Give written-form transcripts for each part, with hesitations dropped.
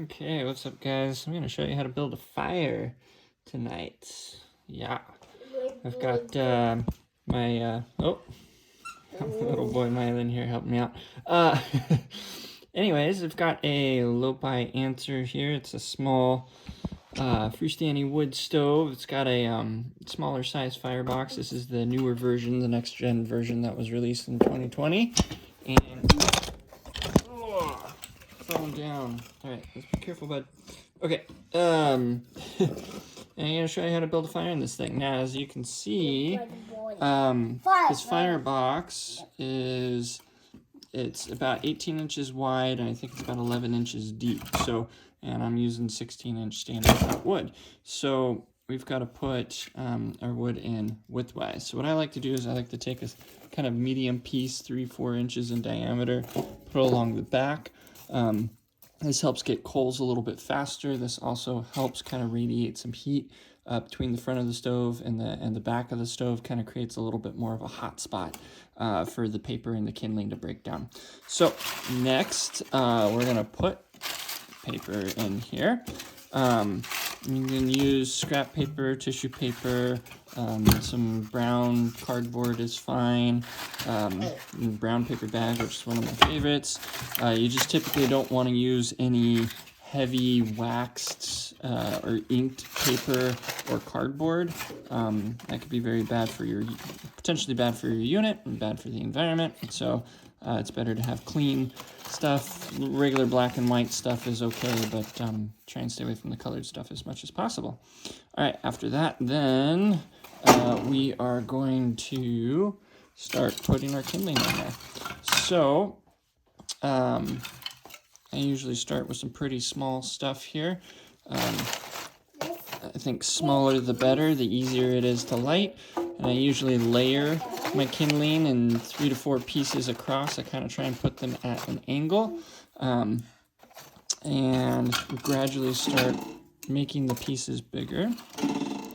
Okay, what's up guys? I'm going to show you how to build a fire tonight. Yeah, I've got my little boy Mylan here helping me out. Anyways, I've got a Lopi Answer here. It's a small freestanding wood stove. It's got a smaller size firebox. This is the newer version, the next gen version that was released in 2020. And falling down. Alright, let's be careful, bud. Okay, and I'm gonna show you how to build a fire in this thing. Now, as you can see, this firebox it's about 18 inches wide, and I think it's about 11 inches deep. So, and I'm using 16-inch standard cut wood. So we've got to put our wood in widthwise. So what I like to do is I like to take a kind of medium piece, 3-4 inches in diameter, put it along the back. This helps get coals a little bit faster. This also helps kind of radiate some heat between the front of the stove and the back of the stove. Kind of creates a little bit more of a hot spot for the paper and the kindling to break down. So next, we're gonna put paper in here. You can use scrap paper, tissue paper, some brown cardboard is fine, brown paper bag, which is one of my favorites. You just typically don't want to use any heavy waxed or inked paper or cardboard. That could be very bad for potentially bad for your unit and bad for the environment. And so it's better to have clean stuff. Regular black and white stuff is okay, but try and stay away from the colored stuff as much as possible. All right, after that, then we are going to start putting our kindling in there. So I usually start with some pretty small stuff here. I think smaller the better, the easier it is to light. And I usually layer my kindling in 3 to 4 pieces across. I kind of try and put them at an angle and gradually start making the pieces bigger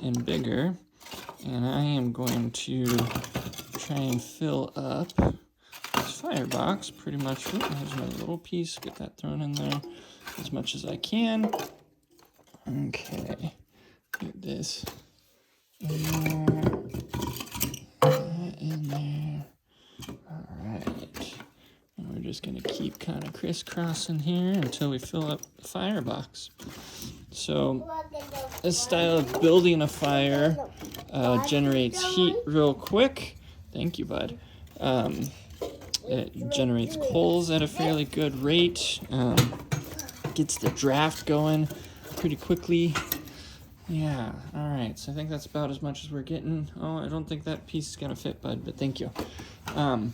and bigger. And I am going to try and fill up this firebox pretty much. Here's my little piece, get that thrown in there as much as I can. Okay, get this in there. All right, and we're just gonna keep kind of crisscrossing here until we fill up the firebox. So this style of building a fire generates heat real quick. Thank you, bud. It generates coals at a fairly good rate. Gets the draft going pretty quickly. Yeah, all right, so I think that's about as much as we're getting. Oh, I don't think that piece is gonna fit, bud, but thank you. Now,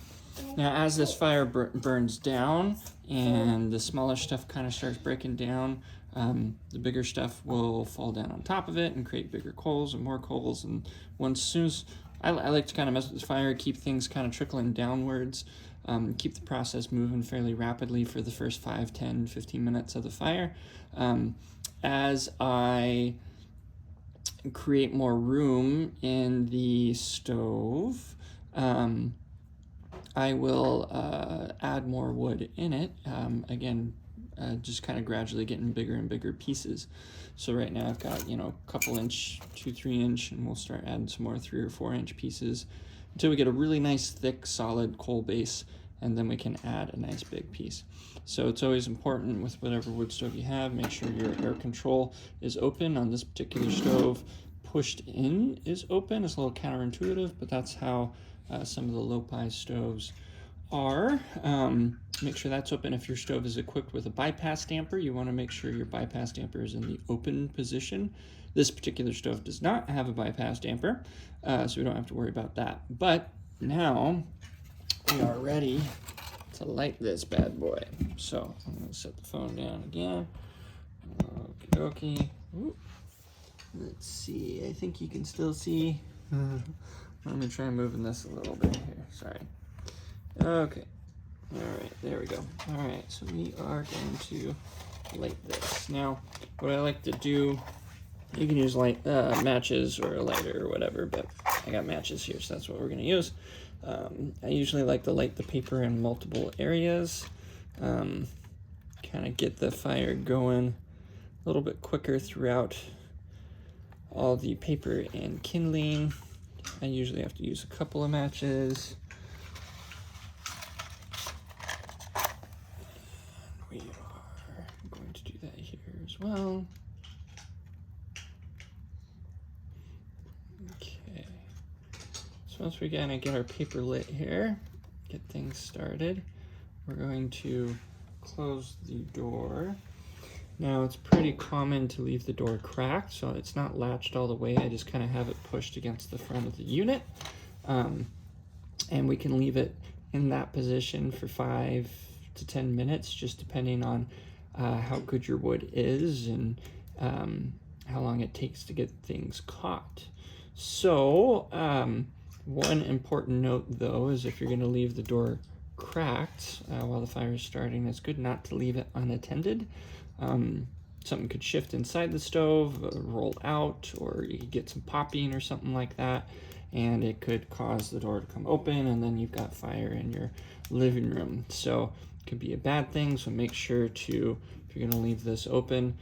as this fire burns down and the smaller stuff kind of starts breaking down, the bigger stuff will fall down on top of it and create bigger coals and more coals. And soon as I like to kind of mess with the fire, keep things kind of trickling downwards, keep the process moving fairly rapidly for the first 5, 10, 15 minutes of the fire. As I create more room in the stove, I will add more wood in it. Again, just kind of gradually getting bigger and bigger pieces. So right now I've got, a couple inch, 2-3 inch, and we'll start adding some more 3 or 4 inch pieces until we get a really nice, thick, solid coal base, and then we can add a nice big piece. So it's always important with whatever wood stove you have, make sure your air control is open. On this particular stove, pushed in is open. It's a little counterintuitive, but that's how some of the Lopi stoves are. Make sure that's open. If your stove is equipped with a bypass damper, you want to make sure your bypass damper is in the open position. This particular stove does not have a bypass damper, so we don't have to worry about that. But now we are ready to light this bad boy. So I'm going to set the phone down again. Okie dokie. Let's see. I think you can still see. Let me try moving this a little bit here. Sorry. Okay. All right. There we go. All right. So we are going to light this. Now, what I like to do, you can use matches or a lighter or whatever, but I got matches here, so that's what we're going to use. I usually like to light the paper in multiple areas. kind of get the fire going a little bit quicker throughout all the paper and kindling. I usually have to use a couple of matches. We are going to do that here as well. Okay. So once we kind of get our paper lit here, get things started, we're going to close the door. Now it's pretty common to leave the door cracked, so it's not latched all the way. I just kind of have it pushed against the front of the unit. And we can leave it in that position for 5 to 10 minutes, just depending on how good your wood is and how long it takes to get things caught. So one important note though is if you're going to leave the door cracked while the fire is starting, it's good not to leave it unattended. Something could shift inside the stove, roll out, or you could get some popping or something like that, and it could cause the door to come open, and then you've got fire in your living room. So it could be a bad thing, so make sure to, if you're going to leave this open,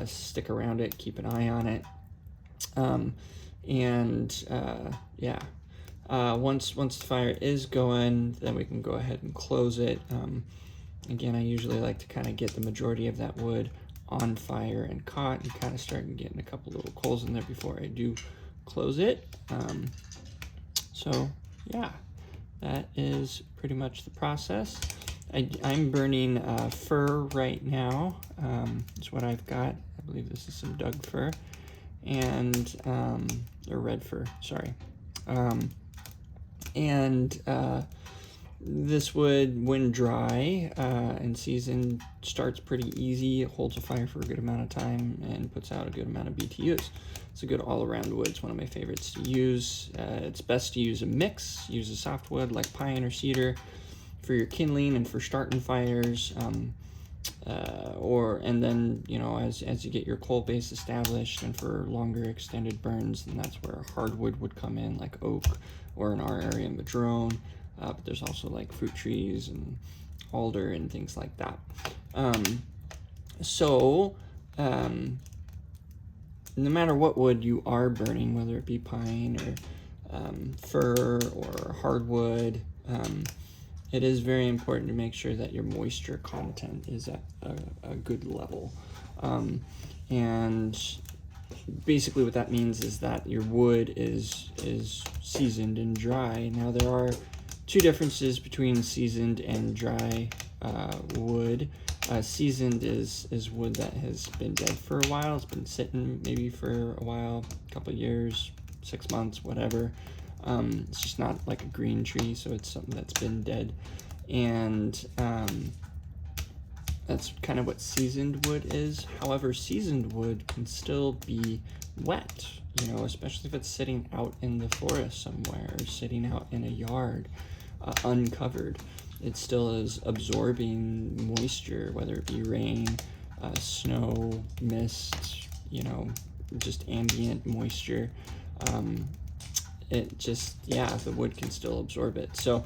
stick around it, keep an eye on it. Once the fire is going, then we can go ahead and close it. Again, I usually like to kind of get the majority of that wood on fire and caught and kind of start getting a couple little coals in there before I do close it. So yeah, that is pretty much the process. I'm burning fir right now. That's what I've got. I believe this is some Doug fir and or red fir, sorry. This wood, when dry and seasoned, starts pretty easy. It holds a fire for a good amount of time and puts out a good amount of BTUs. It's a good all-around wood. It's one of my favorites to use. It's best to use a mix. Use a softwood like pine or cedar for your kindling and for starting fires. And then, you know, as you get your coal base established and for longer extended burns, then that's where hardwood would come in, like oak, or in our area, madrone. But there's also like fruit trees and alder and things like that. No matter what wood you are burning, whether it be pine or fir or hardwood, it is very important to make sure that your moisture content is at a good level. And basically what that means is that your wood is seasoned and dry. Now there are two differences between seasoned and dry wood. Seasoned is wood that has been dead for a while. It's been sitting maybe for a while, a couple of years, 6 months, whatever. It's just not like a green tree, so it's something that's been dead. And that's kind of what seasoned wood is. However, seasoned wood can still be wet, you know, especially if it's sitting out in the forest somewhere or sitting out in a yard, uncovered. It still is absorbing moisture, whether it be rain, snow, mist, you know, just ambient moisture. It just, yeah, the wood can still absorb it. So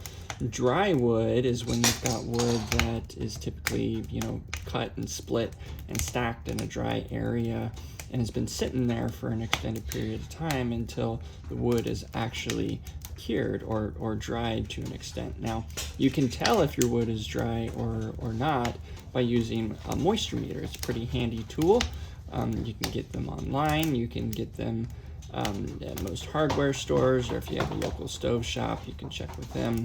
dry wood is when you've got wood that is typically, you know, cut and split and stacked in a dry area and has been sitting there for an extended period of time until the wood is actually cured or dried to an extent. Now, you can tell if your wood is dry or not by using a moisture meter. It's a pretty handy tool. You can get them online. You can get them at most hardware stores, or if you have a local stove shop, you can check with them.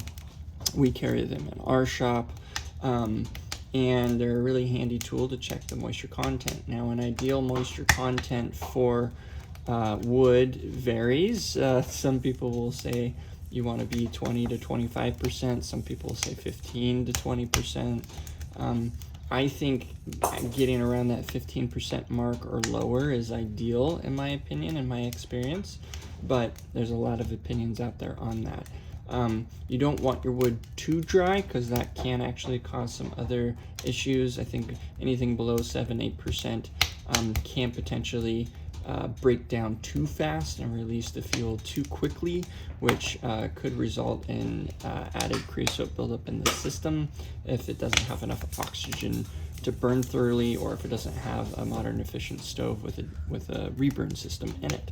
We carry them in our shop, and they're a really handy tool to check the moisture content. Now, an ideal moisture content for wood varies. Some people will say you want to be 20 to 25%. Some people will say 15 to 20%. I think getting around that 15% mark or lower is ideal, in my opinion, in my experience, but there's a lot of opinions out there on that. You don't want your wood too dry because that can actually cause some other issues. I think anything below 7-8% can potentially break down too fast and release the fuel too quickly, which could result in added creosote buildup in the system if it doesn't have enough oxygen to burn thoroughly, or if it doesn't have a modern efficient stove with a reburn system in it.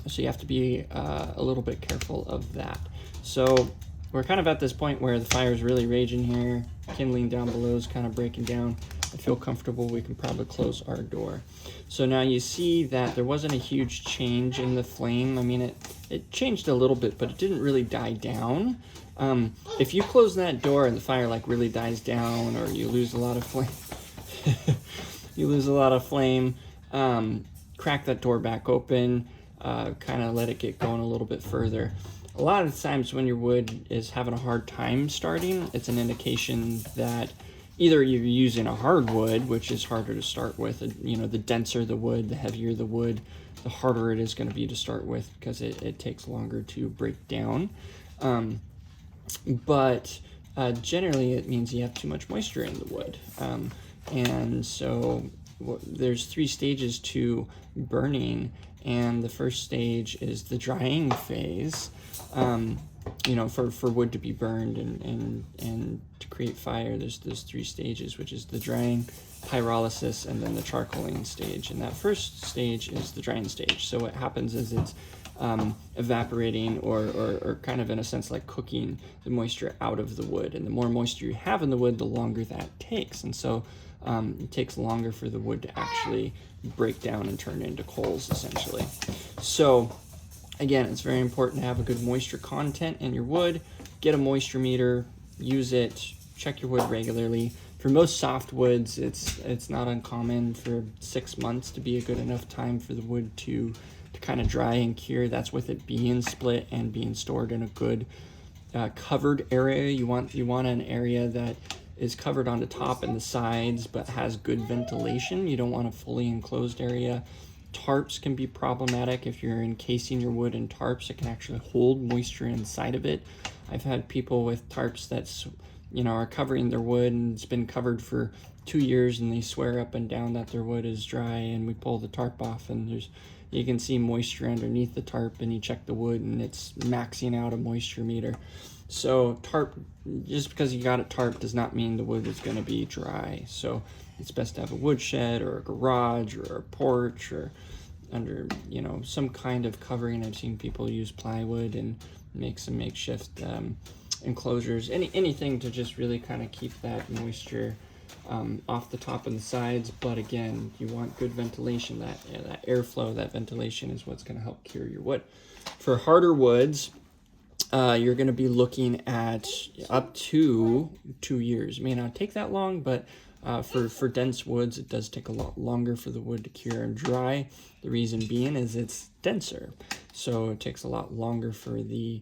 So you have to be a little bit careful of that. So we're kind of at this point where the fire is really raging here. Kindling down below is kind of breaking down. I feel comfortable. We can probably close our door. So now you see that there wasn't a huge change in the flame. I mean, it changed a little bit, but it didn't really die down. If you close that door and the fire like really dies down, or you lose a lot of flame, crack that door back open, kind of let it get going a little bit further. A lot of times when your wood is having a hard time starting, it's an indication that either you're using a hardwood, which is harder to start with. You know, the denser the wood, the heavier the wood, the harder it is going to be to start with, because it takes longer to break down. But generally it means you have too much moisture in the wood. And so there's 3 stages to burning, and the first stage is the drying phase. You know, for wood to be burned and to create fire, there's 3 stages, which is the drying, pyrolysis, and then the charcoaling stage. And that first stage is the drying stage. So what happens is it's evaporating or kind of in a sense like cooking the moisture out of the wood. And the more moisture you have in the wood, the longer that takes. And so it takes longer for the wood to actually break down and turn into coals, essentially. So again, it's very important to have a good moisture content in your wood. Get a moisture meter, use it, check your wood regularly. For most softwoods, it's not uncommon for 6 months to be a good enough time for the wood to kind of dry and cure. That's with it being split and being stored in a good covered area. You want an area that is covered on the top and the sides but has good ventilation. You don't want a fully enclosed area. Tarps can be problematic. If you're encasing your wood in tarps, it can actually hold moisture inside of it. I've had people with tarps that, you know, are covering their wood and it's been covered for 2 years, and they swear up and down that their wood is dry, and we pull the tarp off and you can see moisture underneath the tarp, and you check the wood and it's maxing out a moisture meter. So tarp, just because you got a tarp does not mean the wood is going to be dry. So it's best to have a wood shed or a garage or a porch or under, you know, some kind of covering. I've seen people use plywood and make some makeshift enclosures, anything to just really kind of keep that moisture off the top and the sides. But again, you want good ventilation. That airflow, that ventilation is what's going to help cure your wood. For harder woods, you're going to be looking at up to 2 years. It may not take that long, but for dense woods, it does take a lot longer for the wood to cure and dry. The reason being is it's denser, so it takes a lot longer for the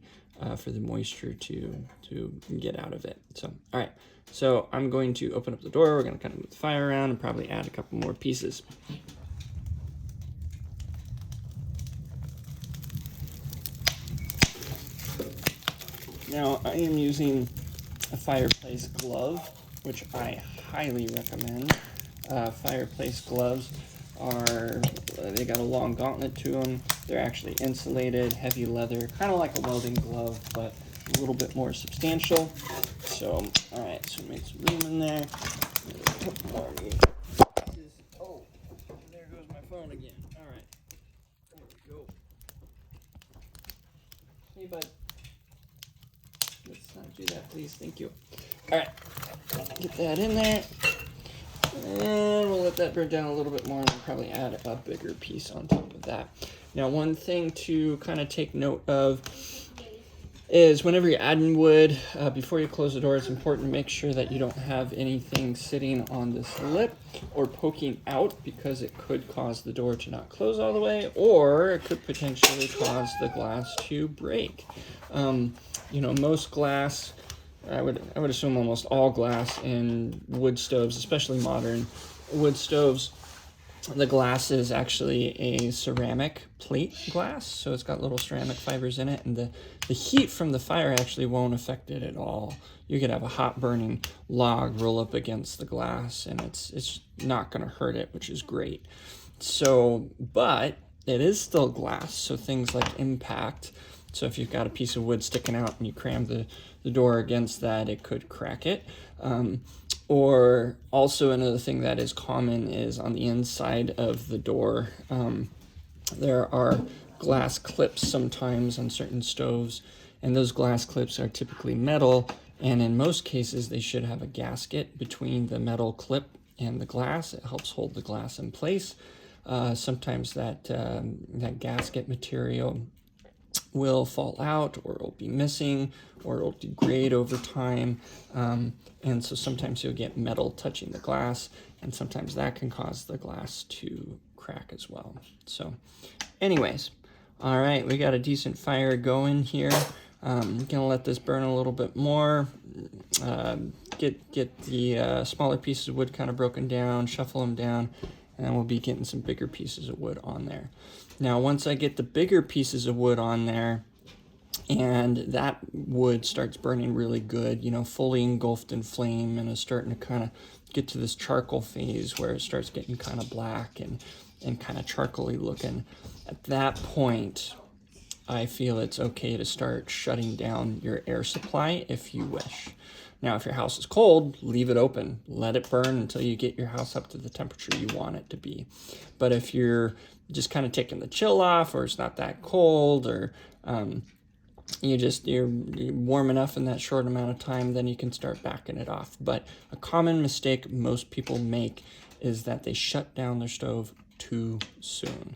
moisture to get out of it. So, all right. So I'm going to open up the door. We're going to kind of move the fire around and probably add a couple more pieces. Now I am using a Fireplace Glove, which I highly recommend. Fireplace gloves they got a long gauntlet to them. They're actually insulated, heavy leather, kind of like a welding glove, but a little bit more substantial. So, all right, so make some room in there. Oh, there goes my phone again. All right, there we go. Hey, bud. Let's not do that, please. Thank you. All right, get that in there. And we'll let that burn down a little bit more, and then probably add a bigger piece on top of that. Now, one thing to kind of take note of is whenever you're adding wood, before you close the door, it's important to make sure that you don't have anything sitting on this lip or poking out, because it could cause the door to not close all the way, or it could potentially cause the glass to break. You know, most glass, I would assume almost all glass in wood stoves, especially modern wood stoves, the glass is actually a ceramic plate glass, so it's got little ceramic fibers in it, and the heat from the fire actually won't affect it at all. You could have a hot burning log roll up against the glass, and it's not going to hurt it, which is great. So, but it is still glass, so things like impact. So if you've got a piece of wood sticking out and you cram the door against that, it could crack it. Or also another thing that is common is on the inside of the door, there are glass clips sometimes on certain stoves, and those glass clips are typically metal, and in most cases they should have a gasket between the metal clip and the glass. It helps hold the glass in place. Sometimes that gasket material will fall out, or it'll be missing, or it'll degrade over time, and so sometimes you'll get metal touching the glass, and sometimes that can cause the glass to crack as well. So anyways, all right, we got a decent fire going here. Gonna let this burn a little bit more, get the smaller pieces of wood kind of broken down, shuffle them down, and then we'll be getting some bigger pieces of wood on there. Now, once I get the bigger pieces of wood on there, and that wood starts burning really good, you know, fully engulfed in flame, and is starting to kind of get to this charcoal phase where it starts getting kind of black and kind of charcoaly looking. At that point, I feel it's okay to start shutting down your air supply if you wish. Now, if your house is cold, leave it open. Let it burn until you get your house up to the temperature you want it to be. But if you're just kind of taking the chill off, or it's not that cold, or you're warm enough in that short amount of time, then you can start backing it off. But a common mistake most people make is that they shut down their stove too soon.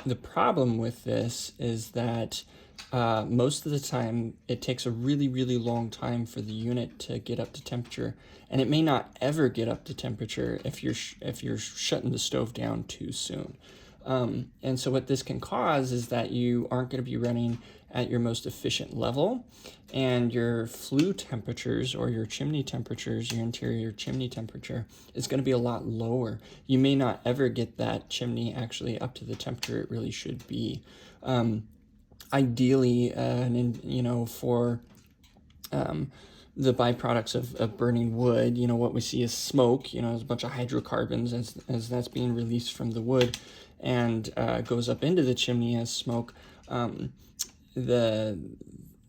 The problem with this is that most of the time it takes a really, really long time for the unit to get up to temperature, and it may not ever get up to temperature if you're shutting the stove down too soon. And so what this can cause is that you aren't going to be running at your most efficient level, and your flue temperatures, or your chimney temperatures, your interior chimney temperature, is going to be a lot lower. You may not ever get that chimney actually up to the temperature it really should be. Ideally, for the byproducts of burning wood, what we see is smoke. There's a bunch of hydrocarbons as that's being released from the wood, and goes up into the chimney as smoke. The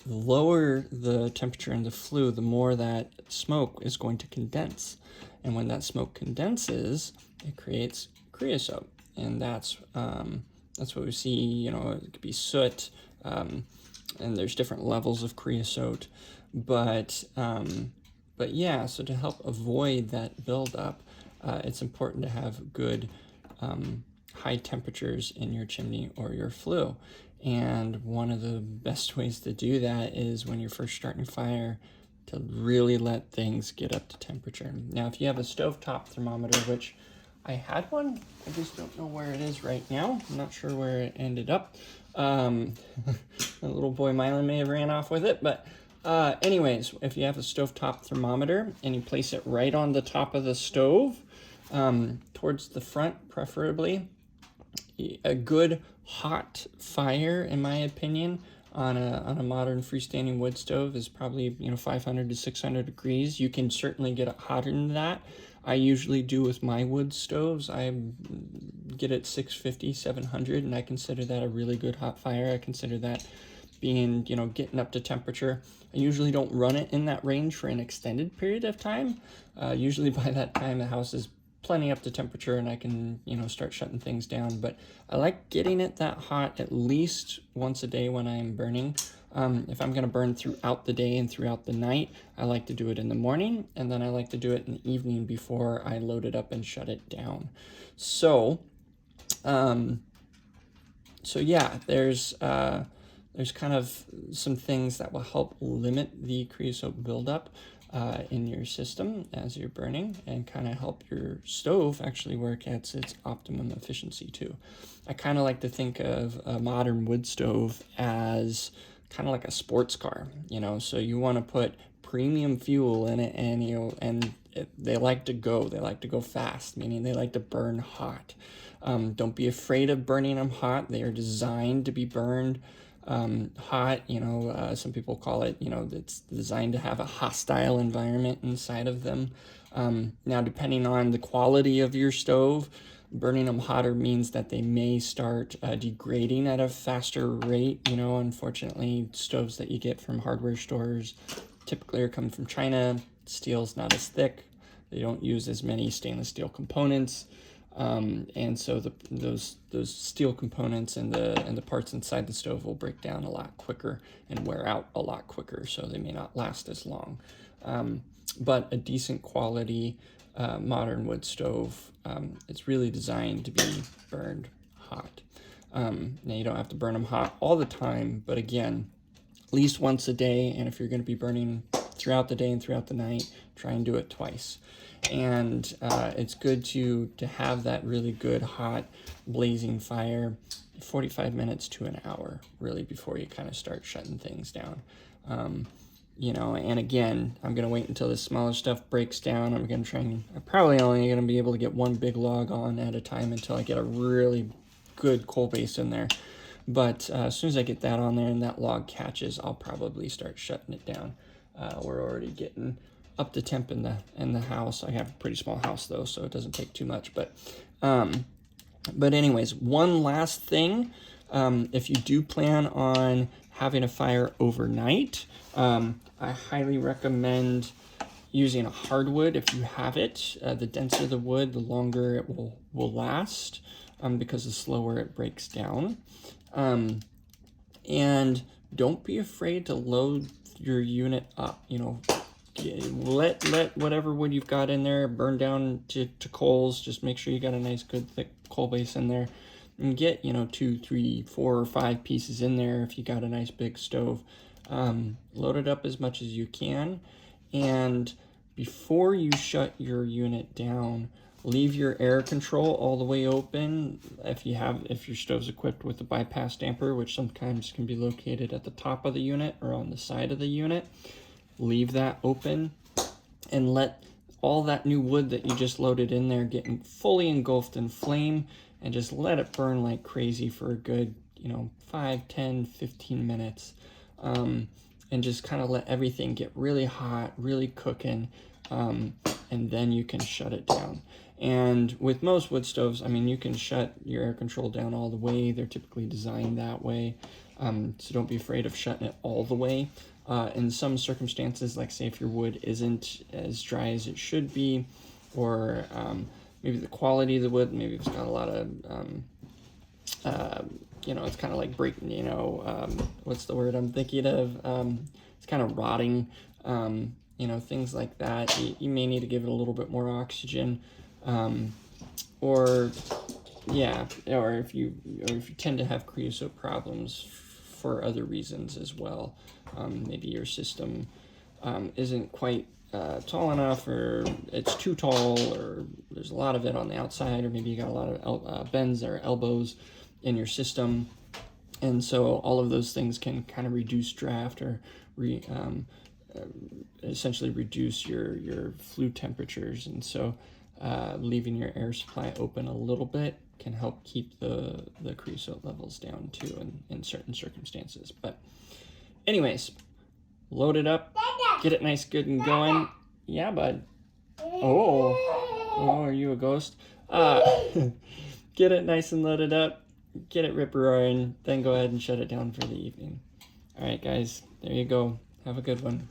lower the temperature in the flue, the more that smoke is going to condense. And when that smoke condenses, it creates creosote. And that's what we see. It could be soot, and there's different levels of creosote. But yeah, so to help avoid that buildup, it's important to have good high temperatures in your chimney or your flue. And one of the best ways to do that is when you're first starting a fire, to really let things get up to temperature. Now, if you have a stovetop thermometer, which I had one, I just don't know where it is right now. I'm not sure where it ended up. A little boy Milo may have ran off with it, but anyways, if you have a stovetop thermometer and you place it right on the top of the stove, towards the front preferably, a good hot fire, in my opinion, on a modern freestanding wood stove is probably 500 to 600 degrees. You can certainly get it hotter than that. I usually do with my wood stoves. I get it 650, 700, and I consider that a really good hot fire. I consider that being, getting up to temperature. I usually don't run it in that range for an extended period of time. Usually by that time the house is plenty up to temperature and I can, start shutting things down. But I like getting it that hot at least once a day when I'm burning. If I'm going to burn throughout the day and throughout the night, I like to do it in the morning, and then I like to do it in the evening before I load it up and shut it down. So yeah, there's kind of some things that will help limit the creosote buildup in your system as you're burning, and kind of help your stove actually work at its optimum efficiency too. I kind of like to think of a modern wood stove as kind of like a sports car, so you want to put premium fuel in it, and they like to go fast, meaning they like to burn hot. Don't be afraid of burning them hot. They are designed to be burned hot. Some people call it, it's designed to have a hostile environment inside of them. Now, depending on the quality of your stove, burning them hotter means that they may start degrading at a faster rate. Unfortunately, stoves that you get from hardware stores typically are coming from China. Steel's not as thick. They don't use as many stainless steel components. And so those steel components and the parts inside the stove will break down a lot quicker and wear out a lot quicker, so they may not last as long. But a decent quality modern wood stove, it's really designed to be burned hot. Now you don't have to burn them hot all the time, but again, at least once a day, and if you're going to be burning throughout the day and throughout the night, try and do it twice. And it's good to have that really good hot blazing fire 45 minutes to an hour really before you kind of start shutting things down. You know, and again, I'm going to wait until the smaller stuff breaks down. I'm going to try and, I'm probably only going to be able to get one big log on at a time until I get a really good coal base in there. But as soon as I get that on there and that log catches, I'll probably start shutting it down. We're already getting up to temp in the house. I have a pretty small house though, so it doesn't take too much. But anyways, one last thing, if you do plan on having a fire overnight, I highly recommend using a hardwood if you have it. The denser the wood, the longer it will last, because the slower it breaks down. And don't be afraid to load your unit up. You know, let whatever wood you've got in there burn down to coals. Just make sure you got a nice good thick coal base in there, and get, you know, 2, 3, 4, or 5 pieces in there if you got a nice big stove. Load it up as much as you can, and before you shut your unit down, leave your air control all the way open. If your stove's equipped with a bypass damper, which sometimes can be located at the top of the unit or on the side of the unit, leave that open and let all that new wood that you just loaded in there get fully engulfed in flame, and just let it burn like crazy for a good, you know, 5, 10, 15 minutes. And just kind of let everything get really hot, really cooking, and then you can shut it down. And with most wood stoves, I mean, you can shut your air control down all the way. They're typically designed that way. So don't be afraid of shutting it all the way. In some circumstances, like say if your wood isn't as dry as it should be, or maybe the quality of the wood, maybe it's got a lot of, you know, it's kind of like breaking, you know, what's the word I'm thinking of? It's kind of rotting, you know, things like that. You may need to give it a little bit more oxygen. Or if you tend to have creosote problems for other reasons as well, maybe your system isn't quite tall enough, or it's too tall, or there's a lot of it on the outside, or maybe you got a lot of bends or elbows in your system, and so all of those things can kind of reduce draft, or essentially reduce your flue temperatures. And so leaving your air supply open a little bit can help keep the creosote levels down too in certain circumstances. But anyways, load it up, get it nice, good and going. Yeah, bud. Oh, are you a ghost? Get it nice and loaded up, get it rip-roaring, then go ahead and shut it down for the evening. All right, guys, there you go. Have a good one.